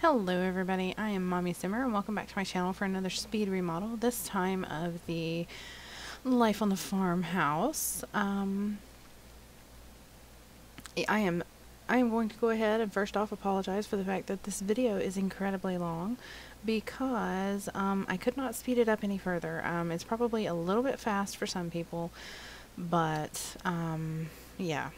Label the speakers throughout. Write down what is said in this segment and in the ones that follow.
Speaker 1: Hello everybody, I am Mommy Simmer and welcome back to my channel for another speed remodel, this time of the Life on the Farmhouse. I am going to go ahead and first off apologize for the fact that this video is incredibly long because I could not speed it up any further. It's probably a little bit fast for some people, but yeah.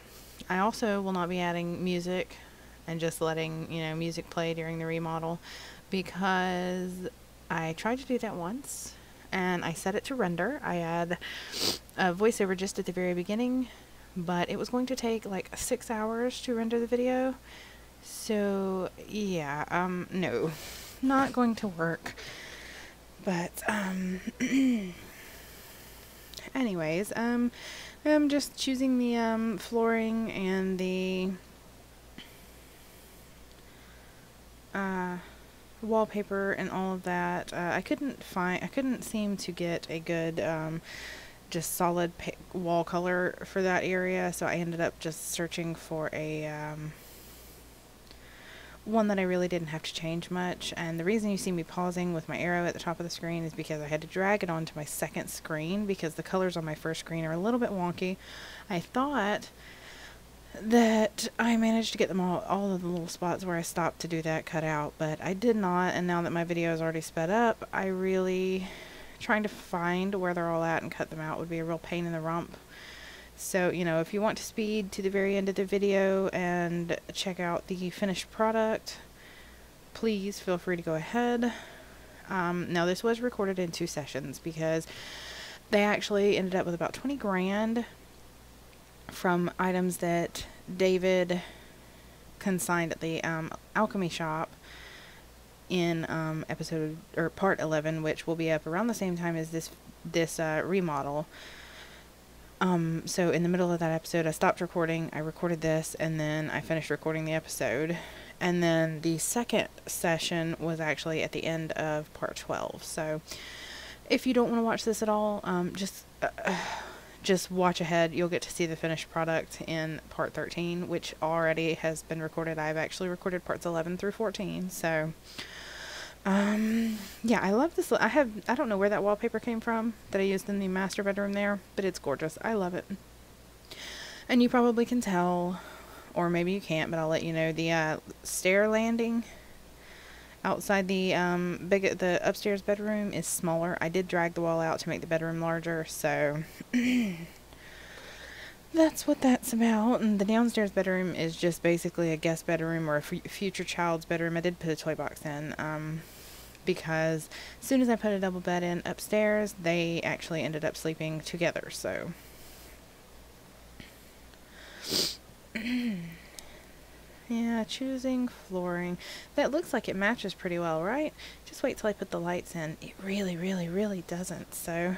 Speaker 1: I also will not be adding music and just letting, music play during the remodel because I tried to do that once and I set it to render. I had a voiceover just at the very beginning, but it was going to take like 6 hours to render the video. So yeah, no, not going to work. But anyways, I'm just choosing the flooring and the wallpaper and all of that. I couldn't seem to get a good just solid wall color for that area, so I ended up just searching for a one that I really didn't have to change much. And the reason you see me pausing with my arrow at the top of the screen is because I had to drag it onto my second screen because the colors on my first screen are a little bit wonky. I thought that I managed to get them all of the little spots where I stopped to do that cut out, but I did not. And now that my video is already sped up, I really trying to find where they're all at and cut them out would be a real pain in the rump. So, if you want to speed to the very end of the video and check out the finished product, please feel free to go ahead. Now this was recorded in 2 sessions because they actually ended up with about 20 grand from items that David consigned at the alchemy shop in episode or part 11, which will be up around the same time as this remodel. So in the middle of that episode, I stopped recording. I recorded this, and then I finished recording the episode. And then the second session was actually at the end of part 12. So if you don't want to watch this at all, just watch ahead. You'll get to see the finished product in part 13, which already has been recorded. I've actually recorded parts 11 through 14. So yeah, I love this. I don't know where that wallpaper came from that I used in the master bedroom there, but it's gorgeous. I love it. And you probably can tell, or maybe you can't, but I'll let you know, the stair landing outside the the upstairs bedroom is smaller. I did drag the wall out to make the bedroom larger, so that's what that's about. And the downstairs bedroom is just basically a guest bedroom or a future child's bedroom. I did put a toy box in because as soon as I put a double bed in upstairs, they actually ended up sleeping together. So yeah, choosing flooring. That looks like it matches pretty well, right? Just wait till I put the lights in. It really, really, really doesn't. So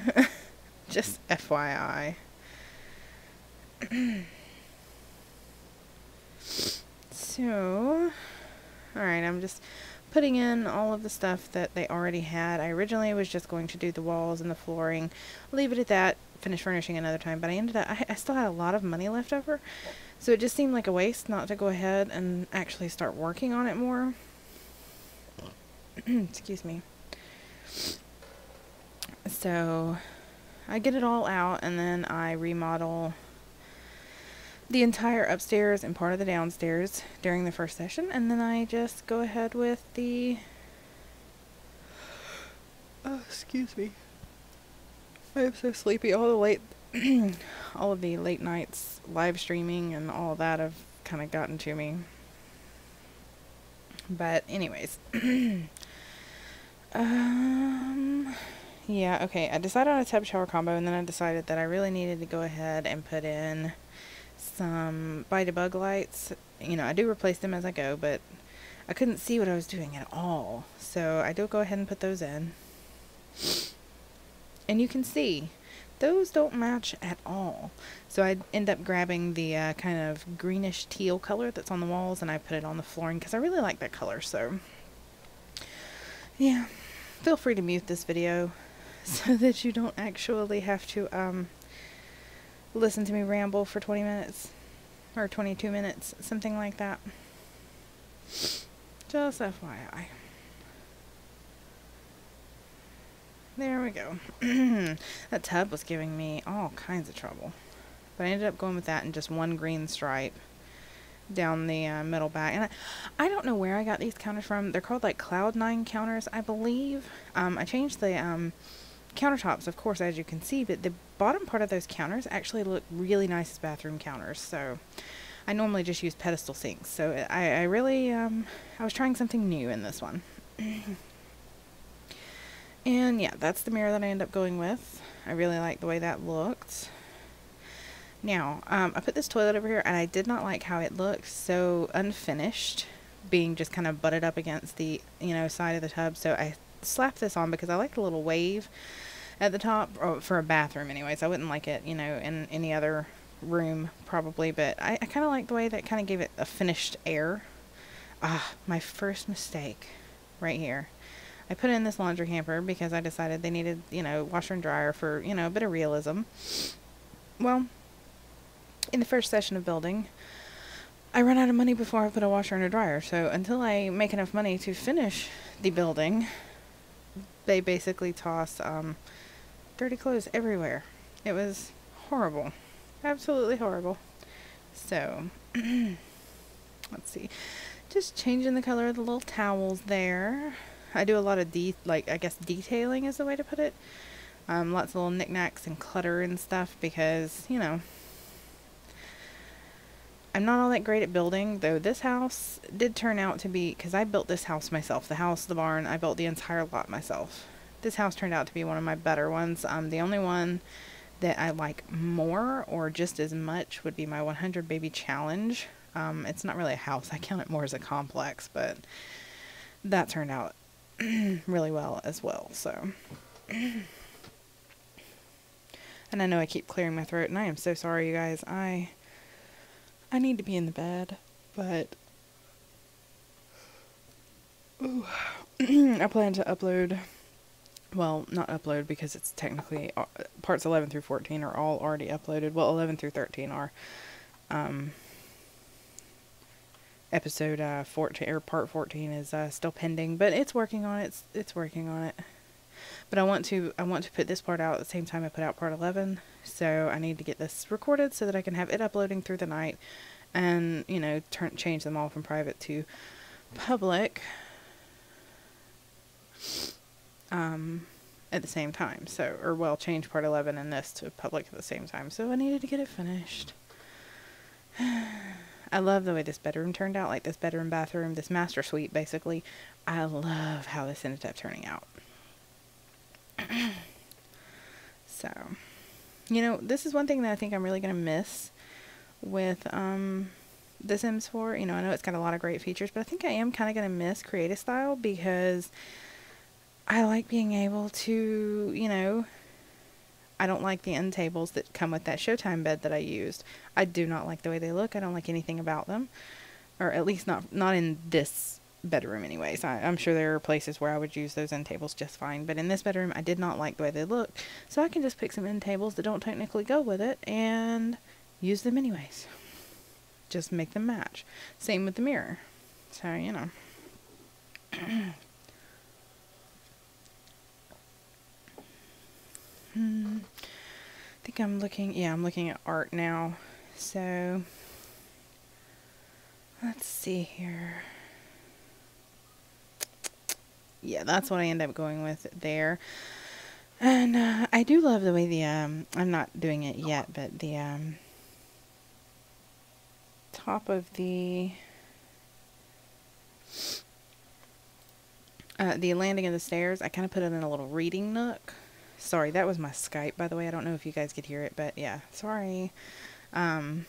Speaker 1: just FYI. So, alright, I'm just putting in all of the stuff that they already had. I originally was just going to do the walls and the flooring, leave it at that, finish furnishing another time, but I ended up, I still had a lot of money left over, so it just seemed like a waste not to go ahead and actually start working on it more. Excuse me. So, I get it all out, and then I remodel the entire upstairs and part of the downstairs during the first session, and then I just go ahead with the excuse me, I am so sleepy. All of the late nights live streaming and all that have kind of gotten to me. But anyways, yeah, okay, I decided on a tub shower combo, and then I decided that I really needed to go ahead and put in some bite-a-bug lights. I do replace them as I go, but I couldn't see what I was doing at all, so I do go ahead and put those in. And you can see those don't match at all, so I end up grabbing the kind of greenish teal color that's on the walls, and I put it on the flooring because I really like that color. So yeah, feel free to mute this video so that you don't actually have to listen to me ramble for 20 minutes or 22 minutes, something like that. Just FYI. There we go. That tub was giving me all kinds of trouble. But I ended up going with that and just one green stripe down the middle back. And I don't know where I got these counters from. They're called like Cloud9 counters, I believe. I changed the countertops, of course, as you can see, but the bottom part of those counters actually look really nice as bathroom counters. So I normally just use pedestal sinks. So I really, I was trying something new in this one. And yeah, that's the mirror that I ended up going with. I really like the way that looked. Now, I put this toilet over here, and I did not like how it looked so unfinished, being just kind of butted up against the, side of the tub. So I slapped this on because I like the little wave at the top, or for a bathroom anyways. I wouldn't like it, in any other room probably, but I kind of like the way that kind of gave it a finished air. My first mistake right here. I put in this laundry hamper because I decided they needed, washer and dryer for, a bit of realism. Well, in the first session of building, I run out of money before I put a washer and a dryer. So until I make enough money to finish the building, they basically toss dirty clothes everywhere. It was horrible. Absolutely horrible. So, let's see. Just changing the color of the little towels there. I do a lot of detailing is the way to put it. Lots of little knickknacks and clutter and stuff because, I'm not all that great at building, though this house did turn out to be, because I built this house myself. The house, the barn, I built the entire lot myself. This house turned out to be one of my better ones. The only one that I like more or just as much would be my 100 Baby Challenge. It's not really a house. I count it more as a complex, but that turned out really well as well. So, and I know I keep clearing my throat, and I am so sorry, you guys. I need to be in the bed, but I plan to upload. Well, not upload because it's technically parts 11 through 14 are all already uploaded. Well, 11 through 13 are. Episode 14 or part 14 is still pending, but it's working on it. It's working on it. But I want to put this part out at the same time I put out part 11. So I need to get this recorded so that I can have it uploading through the night, and change them all from private to public. At the same time. So, change part 11 and this to public at the same time. So I needed to get it finished. I love the way this bedroom turned out, like this bedroom, bathroom, this master suite, basically. I love how this ended up turning out. So, this is one thing that I think I'm really going to miss with, the Sims 4. I know it's got a lot of great features, but I think I am kind of going to miss Creative Style because I like being able to, I don't like the end tables that come with that Showtime bed that I used. I do not like the way they look. I don't like anything about them. Or at least not in this bedroom anyways. I'm sure there are places where I would use those end tables just fine. But in this bedroom, I did not like the way they look. So I can just pick some end tables that don't technically go with it and use them anyways. Just make them match. Same with the mirror. So, I think I'm looking at art now. So, let's see here. Yeah, that's what I end up going with there. And I do love the way the, I'm not doing it yet, but the top of the landing of the stairs, I kind of put it in a little reading nook. Sorry, that was my Skype, by the way. I don't know if you guys could hear it, but yeah, sorry. Yeah,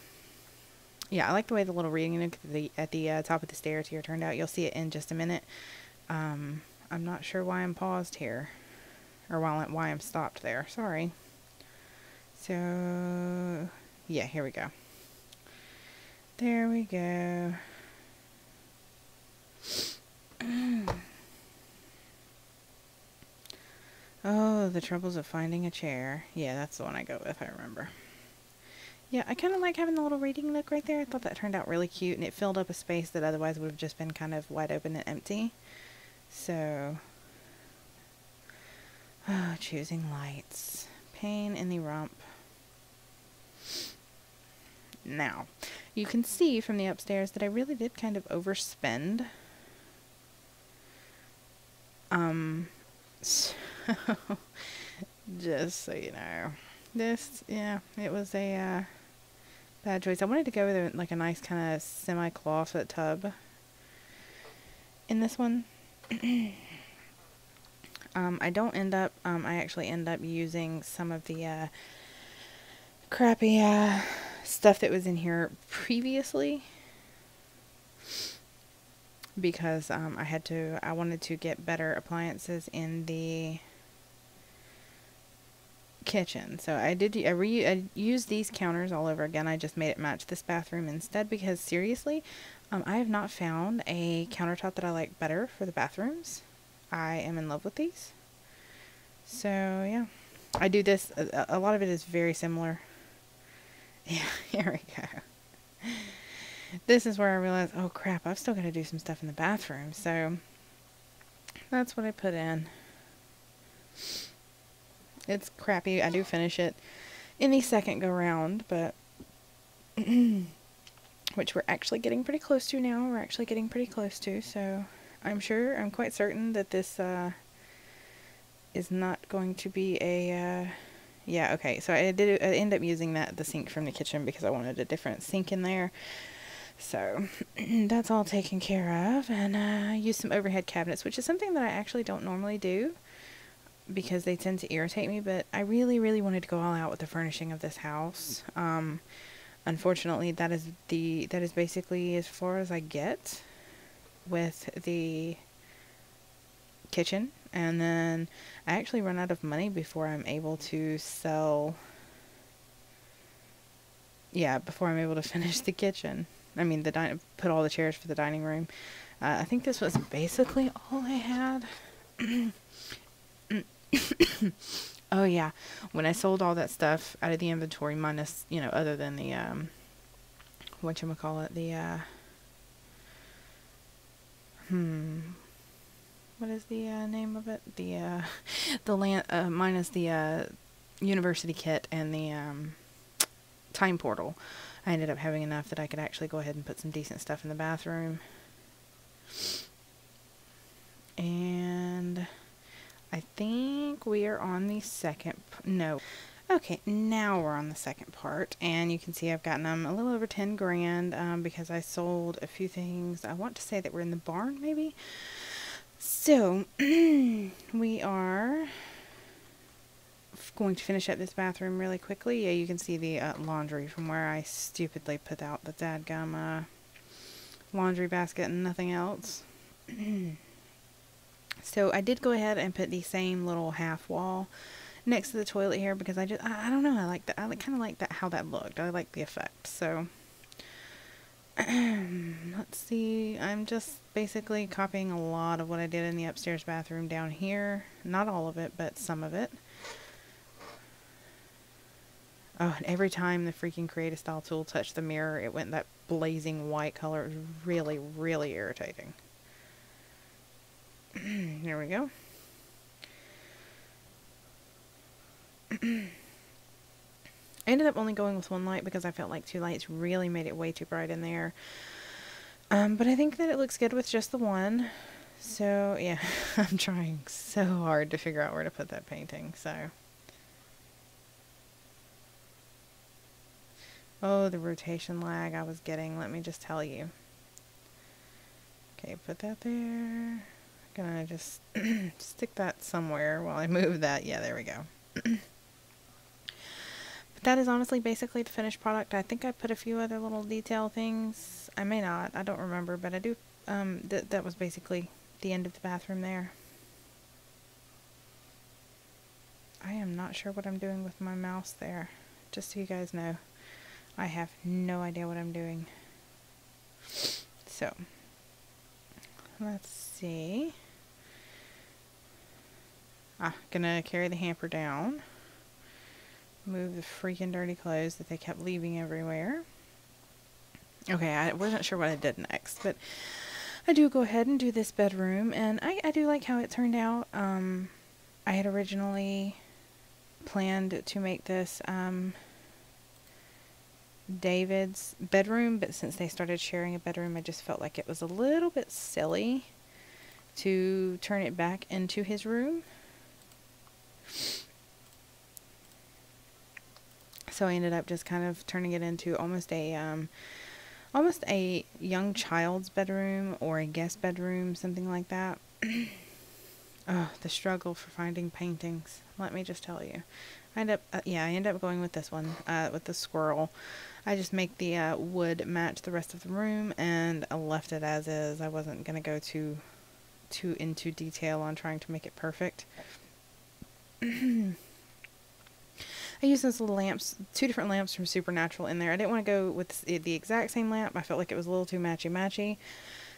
Speaker 1: I like the way the little reading nook at the top of the stairs here turned out. You'll see it in just a minute. I'm not sure why I'm paused here, or why I'm stopped there. Sorry. So, yeah, here we go. There we go. Oh, the troubles of finding a chair. Yeah, that's the one I go with, I remember. Yeah, I kind of like having the little reading nook right there. I thought that turned out really cute, and it filled up a space that otherwise would have just been kind of wide open and empty. So, choosing lights. Pain in the rump. Now, you can see from the upstairs that I really did kind of overspend. So, just so you know, yeah, it was a bad choice. I wanted to go with like a nice kind of semi-clawfoot tub in this one. I actually end up using some of the crappy stuff that was in here previously, because I wanted to get better appliances in the kitchen. So I used these counters all over again. I just made it match this bathroom instead, because seriously, I have not found a countertop that I like better for the bathrooms. I am in love with these. So yeah, I do this. A lot of it is very similar. Yeah, here we go. This is where I realized, oh crap, I've still got to do some stuff in the bathroom. So that's what I put in. It's crappy. I do finish it in the second go round, but which we're actually getting pretty close to now. We're actually getting pretty close to, so I'm quite certain that this is not going to be a yeah, okay. So I end up using the sink from the kitchen because I wanted a different sink in there. So that's all taken care of, and I used some overhead cabinets, which is something that I actually don't normally do because they tend to irritate me, but I really, really wanted to go all out with the furnishing of this house. Unfortunately, that is basically as far as I get with the kitchen, and then I actually run out of money before I'm able to before I'm able to finish the kitchen. I mean, put all the chairs for the dining room. I think this was basically all I had. Oh yeah, when I sold all that stuff out of the inventory, minus, other than the whatchamacallit, what is the name of it? The land, minus the university kit and the time portal. I ended up having enough that I could actually go ahead and put some decent stuff in the bathroom. And I think we are on the second, no. Okay, now we're on the second part, and you can see I've gotten them a little over 10 grand because I sold a few things. I want to say that we're in the barn, maybe. So, we are going to finish up this bathroom really quickly. Yeah, you can see the laundry from where I stupidly put out the dadgum laundry basket and nothing else. So I did go ahead and put the same little half wall next to the toilet here because I don't know, I like that. I kind of like that, how that looked. I like the effect. So let's see. I'm just basically copying a lot of what I did in the upstairs bathroom down here. Not all of it, but some of it. Oh, and every time the freaking Create a Style tool touched the mirror, it went that blazing white color. It was really, really irritating. There we go. I ended up only going with one light because I felt like two lights really made it way too bright in there. But I think that it looks good with just the one. So, yeah, I'm trying so hard to figure out where to put that painting, so. Oh, the rotation lag I was getting, let me just tell you. Okay, put that there. Gonna just stick that somewhere while I move that. Yeah, there we go. But that is honestly basically the finished product. I think I put a few other little detail things. I may not. I don't remember, but I do. That was basically the end of the bathroom there. I am not sure what I'm doing with my mouse there. Just so you guys know, I have no idea what I'm doing. So, let's see. Gonna carry the hamper down. Move the freaking dirty clothes that they kept leaving everywhere. Okay, I wasn't sure what I did next, but I do go ahead and do this bedroom, and I do like how it turned out. I had originally planned to make this David's bedroom, but since they started sharing a bedroom, I just felt like it was a little bit silly to turn it back into his room. So I ended up just kind of turning it into almost a young child's bedroom or a guest bedroom, something like that. Oh, the struggle for finding paintings. Let me just tell you. I end up going with this one, with the squirrel. I just make the wood match the rest of the room, and I left it as is. I wasn't going to go too into detail on trying to make it perfect. I used those little lamps, 2 different lamps from Supernatural in there. I didn't want to go with the exact same lamp. I felt like it was a little too matchy-matchy.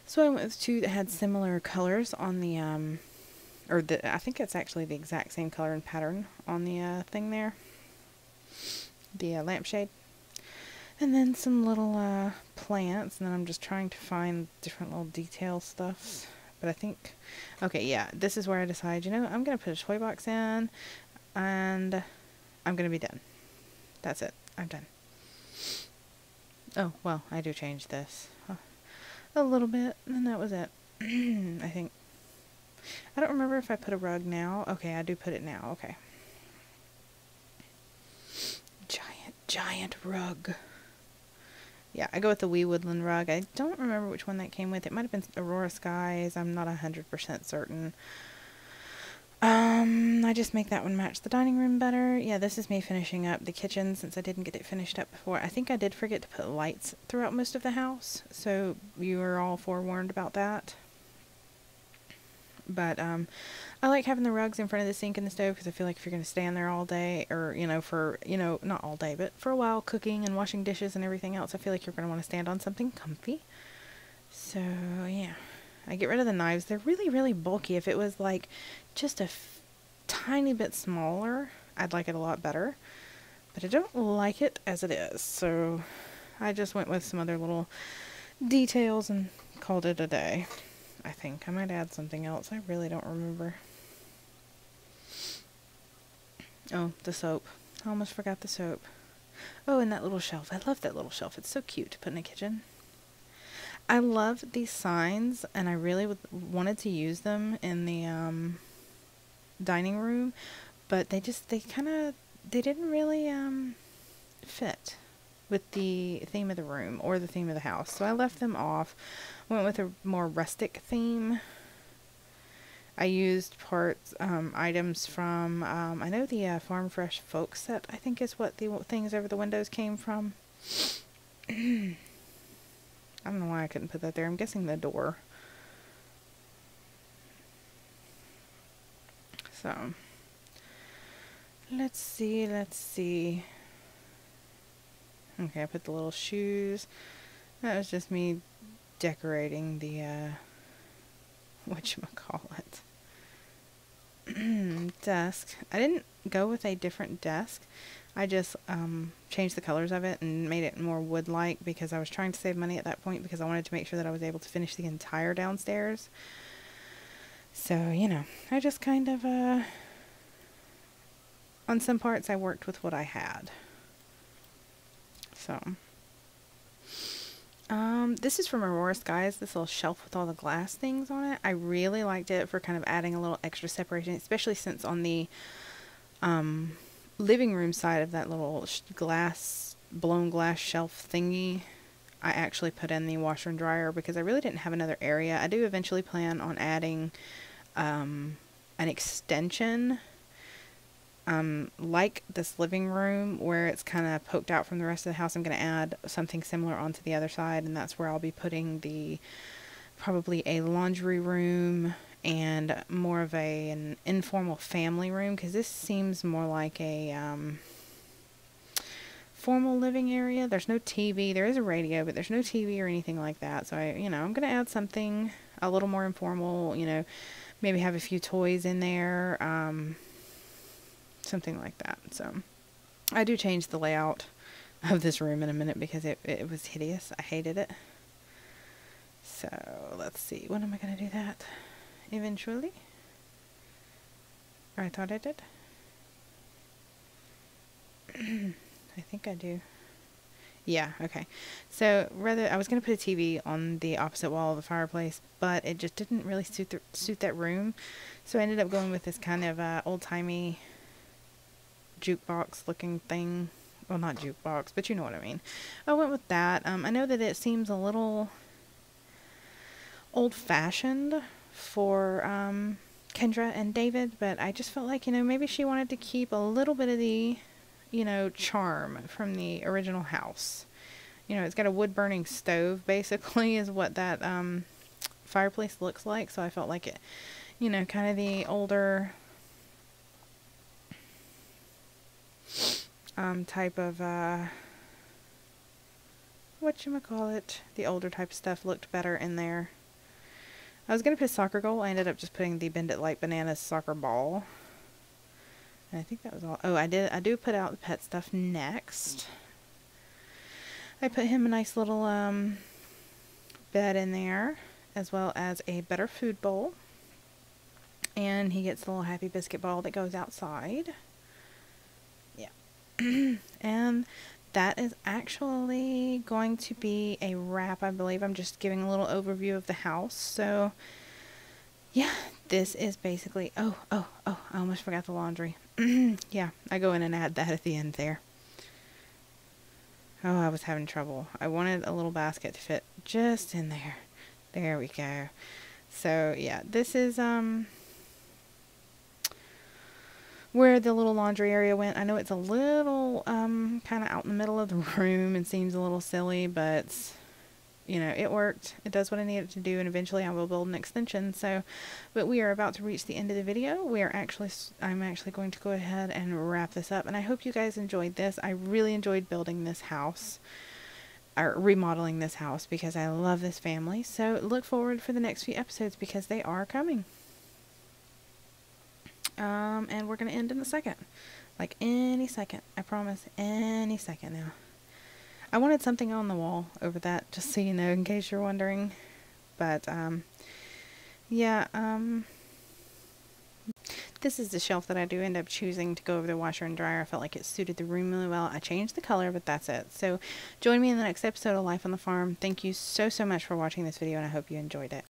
Speaker 1: So I went with 2 that had similar colors on the, I think it's actually the exact same color and pattern on the thing there. The lampshade. And then some little plants, and then I'm just trying to find different little detail stuffs. But I think, okay, yeah, this is where I decide, you know, I'm going to put a toy box in, and I'm going to be done. That's it. I'm done. Oh, well, I do change this a little bit, and that was it. I think. I don't remember if I put a rug now. Okay, I do put it now. Okay. Giant rug. Yeah, I go with the Wee Woodland rug. I don't remember which one that came with. It might have been Aurora Skies. I'm not 100% certain. I just make that one match the dining room better. Yeah, this is me finishing up the kitchen since I didn't get it finished up before. I think I did forget to put lights throughout most of the house, so you were all forewarned about that. But I like having the rugs in front of the sink and the stove because I feel like if you're going to stand there all day, or, you know, for, you know, not all day, but for a while cooking and washing dishes and everything else, I feel like you're going to want to stand on something comfy. So, yeah. I get rid of the knives. They're really, really bulky. If it was like just a tiny bit smaller, I'd like it a lot better. But I don't like it as it is. So I just went with some other little details and called it a day. I think I might add something else. I really don't remember. Oh, the soap. I almost forgot the soap. Oh, and that little shelf. I love that little shelf. It's so cute to put in a kitchen. I love these signs, and I really wanted to use them in the dining room, but they didn't really fit with the theme of the room or the theme of the house. So I left them off. Went with a more rustic theme. I used items from, I know the Farm Fresh Folk set, I think is what the things over the windows came from. I don't know why I couldn't put that there. I'm guessing the door. So, let's see. Okay, I put the little shoes. That was just me decorating the, whatchamacallit. Desk. I didn't go with a different desk. I just changed the colors of it and made it more wood-like because I was trying to save money at that point because I wanted to make sure that I was able to finish the entire downstairs. So, you know, I just kind of, on some parts I worked with what I had. So, this is from Aurora Skies, this little shelf with all the glass things on it. I really liked it for kind of adding a little extra separation, especially since on the, living room side of that little blown glass shelf thingy, I actually put in the washer and dryer because I really didn't have another area. I do eventually plan on adding an extension like this living room where it's kind of poked out from the rest of the house. I'm going to add something similar onto the other side, and that's where I'll be putting probably a laundry room and more of an informal family room, because this seems more like a formal living area. There's no TV. There is a radio, but there's no TV or anything like that. So I'm going to add something a little more informal, maybe have a few toys in there, something like that. So I do change the layout of this room in a minute because it was hideous. I hated it. So let's see. When am I going to do that? Eventually? Or I thought I did. I think I do. Yeah, okay. So rather, I was going to put a TV on the opposite wall of the fireplace, but it just didn't really suit that room. So I ended up going with this kind of old-timey jukebox looking thing. Well, not jukebox, but you know what I mean. I went with that. I know that it seems a little old-fashioned for Kendra and David, but I just felt like, you know, maybe she wanted to keep a little bit of the, you know, charm from the original house. You know, it's got a wood-burning stove, basically, is what that fireplace looks like. So I felt like it, you know, kind of the older type of, whatchamacallit, the older type of stuff looked better in there. I was going to put soccer goal. I ended up just putting the Bend It Like Bananas soccer ball. And I think that was all. Oh, I do put out the pet stuff next. I put him a nice little bed in there, as well as a better food bowl. And he gets a little happy biscuit ball that goes outside. Yeah. And that is actually going to be a wrap, I believe. I'm just giving a little overview of the house. So, yeah, this is basically... Oh, I almost forgot the laundry. Yeah, I go in and add that at the end there. Oh, I was having trouble. I wanted a little basket to fit just in there. There we go. So, yeah, this is where the little laundry area went. I know it's a little kind of out in the middle of the room and seems a little silly, but you know, it worked. It does what I need it to do, and eventually I will build an extension. So, but we are about to reach the end of the video. I'm actually going to go ahead and wrap this up, and I hope you guys enjoyed this. I really enjoyed building this house, or remodeling this house, because I love this family. So look forward for the next few episodes because they are coming. And we're going to end in a second. Like any second. I promise. Any second now. I wanted something on the wall over that, just so you know, in case you're wondering. But, yeah, this is the shelf that I do end up choosing to go over the washer and dryer. I felt like it suited the room really well. I changed the color, but that's it. So, join me in the next episode of Life on the Farm. Thank you so much for watching this video, and I hope you enjoyed it.